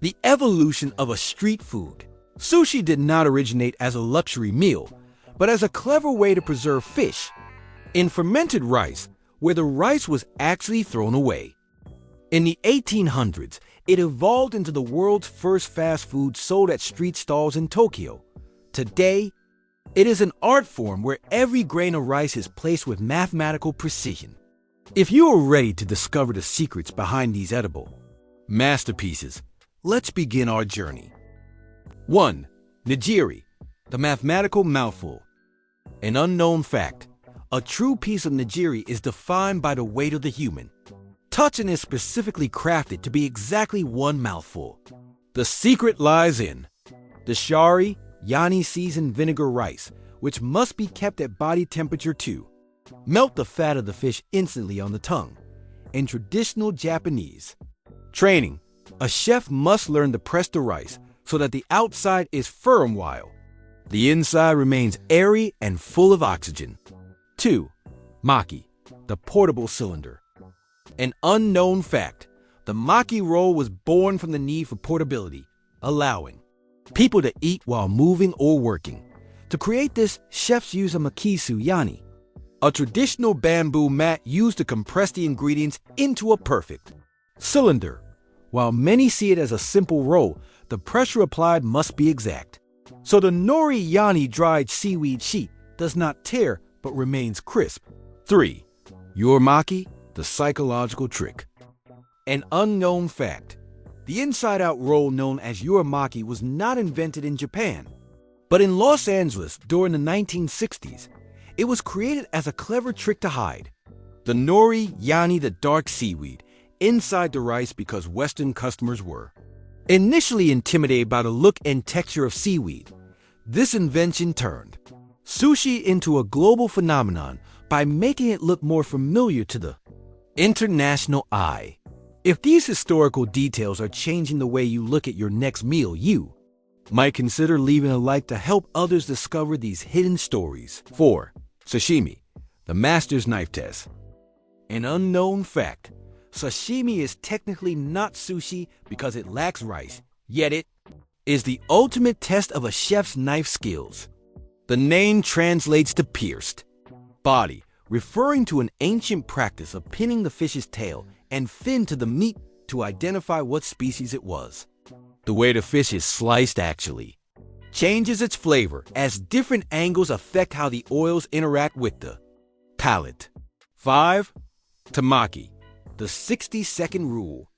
The evolution of a street food. Sushi did not originate as a luxury meal, but as a clever way to preserve fish in fermented rice, where the rice was actually thrown away. In the 1800s, it evolved into the world's first fast food sold at street stalls in Tokyo. Today, it is an art form where every grain of rice is placed with mathematical precision. If you are ready to discover the secrets behind these edible masterpieces, let's begin our journey. 1. Nigiri, the mathematical mouthful. An unknown fact: a true piece of nigiri is defined by the weight of the human touch and is specifically crafted to be exactly one mouthful. The secret lies in the shari, yani seasoned vinegar rice, which must be kept at body temperature to melt the fat of the fish instantly on the tongue. In traditional Japanese training, a chef must learn to press the rice so that the outside is firm while the inside remains airy and full of oxygen. 2. Maki, the portable cylinder. An unknown fact: the maki roll was born from the need for portability, allowing people to eat while moving or working. To create this, chefs use a Maki Sushi, a traditional bamboo mat used to compress the ingredients into a perfect cylinder. While many see it as a simple roll, the pressure applied must be exact, so the nori yani dried seaweed sheet does not tear but remains crisp. 3. Uramaki, the psychological trick. An unknown fact: the inside-out roll known as Uramaki was not invented in Japan, but in Los Angeles during the 1960s. It was created as a clever trick to hide the nori yani, the dark seaweed, inside the rice because Western customers were initially intimidated by the look and texture of seaweed. This invention turned sushi into a global phenomenon by making it look more familiar to the international eye. If these historical details are changing the way you look at your next meal, you might consider leaving a like to help others discover these hidden stories. 4. Sashimi, the master's knife test. An unknown fact: sashimi is technically not sushi because it lacks rice, yet it is the ultimate test of a chef's knife skills. The name translates to pierced body, referring to an ancient practice of pinning the fish's tail and fin to the meat to identify what species it was. The way the fish is sliced actually changes its flavor, as different angles affect how the oils interact with the palate. 5. Temaki, the 60-second rule.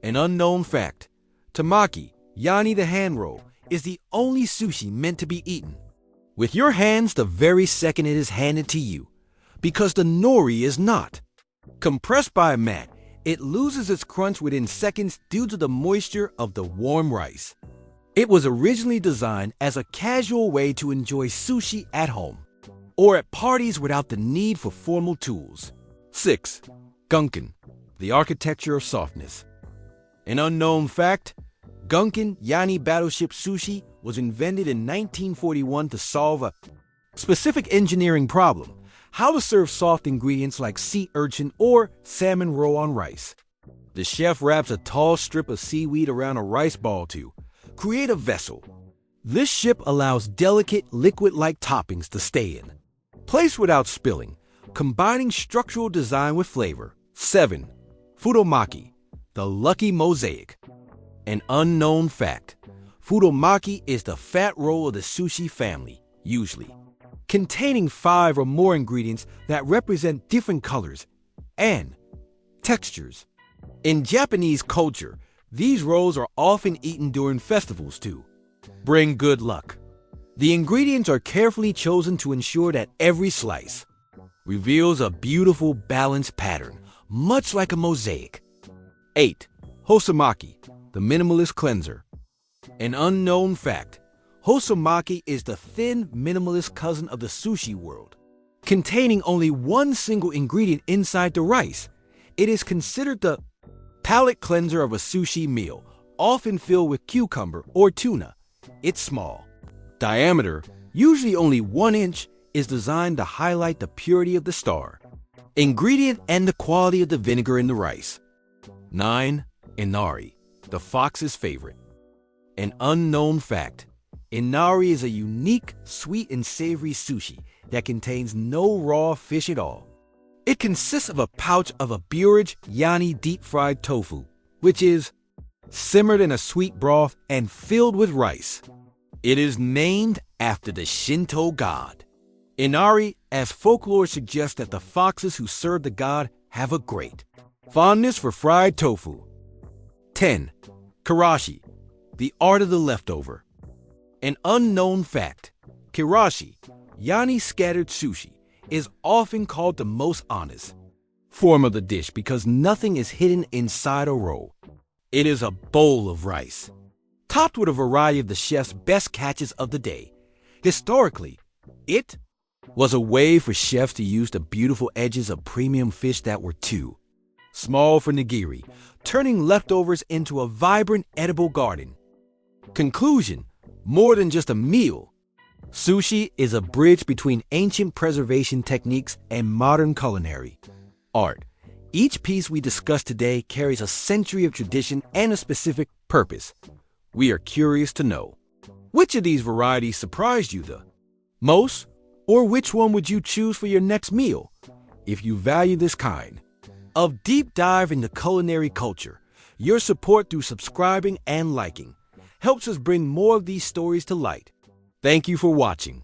An unknown fact: temaki, yani the hand roll, is the only sushi meant to be eaten with your hands the very second it is handed to you, because the nori is not compressed by a mat. It loses its crunch within seconds due to the moisture of the warm rice. It was originally designed as a casual way to enjoy sushi at home or at parties without the need for formal tools. 6. Gunkan, the architecture of softness. An unknown fact: Gunkan yani battleship sushi was invented in 1941 to solve a specific engineering problem: how to serve soft ingredients like sea urchin or salmon roe on rice. The chef wraps a tall strip of seaweed around a rice ball to create a vessel. This ship allows delicate, liquid-like toppings to stay in place without spilling, combining structural design with flavor. 7. Futomaki, the lucky mosaic. An unknown fact: Futomaki is the fat roll of the sushi family, usually containing 5 or more ingredients that represent different colors and textures. In Japanese culture, these rolls are often eaten during festivals to bring good luck. The ingredients are carefully chosen to ensure that every slice reveals a beautiful, balanced pattern, much like a mosaic. 8. Hosomaki, the minimalist cleanser. An unknown fact: Hosomaki is the thin, minimalist cousin of the sushi world, containing only one single ingredient inside the rice. It is considered the palate cleanser of a sushi meal, often filled with cucumber or tuna. Its small diameter, usually only 1 inch, is designed to highlight the purity of the star ingredient and the quality of the vinegar in the rice. 9. Inari, the fox's favorite. An unknown fact: Inari is a unique, sweet and savory sushi that contains no raw fish at all. It consists of a pouch of a burage yani deep-fried tofu, which is simmered in a sweet broth and filled with rice. It is named after the Shinto god. Inari, as folklore suggests that the foxes who serve the god have a great fondness for fried tofu. 10. Chirashi, the art of the leftover. An unknown fact: Chirashi, yani scattered sushi, is often called the most honest form of the dish because nothing is hidden inside a roll. It is a bowl of rice, topped with a variety of the chef's best catches of the day. Historically, it was a way for chefs to use the beautiful edges of premium fish that were too small for nigiri, turning leftovers into a vibrant edible garden. Conclusion: more than just a meal, sushi is a bridge between ancient preservation techniques and modern culinary art. Each piece we discussed today carries a century of tradition and a specific purpose. We are curious to know, which of these varieties surprised you the most, or which one would you choose for your next meal? If you value this kind of deep dive into culinary culture, your support through subscribing and liking helps us bring more of these stories to light. Thank you for watching.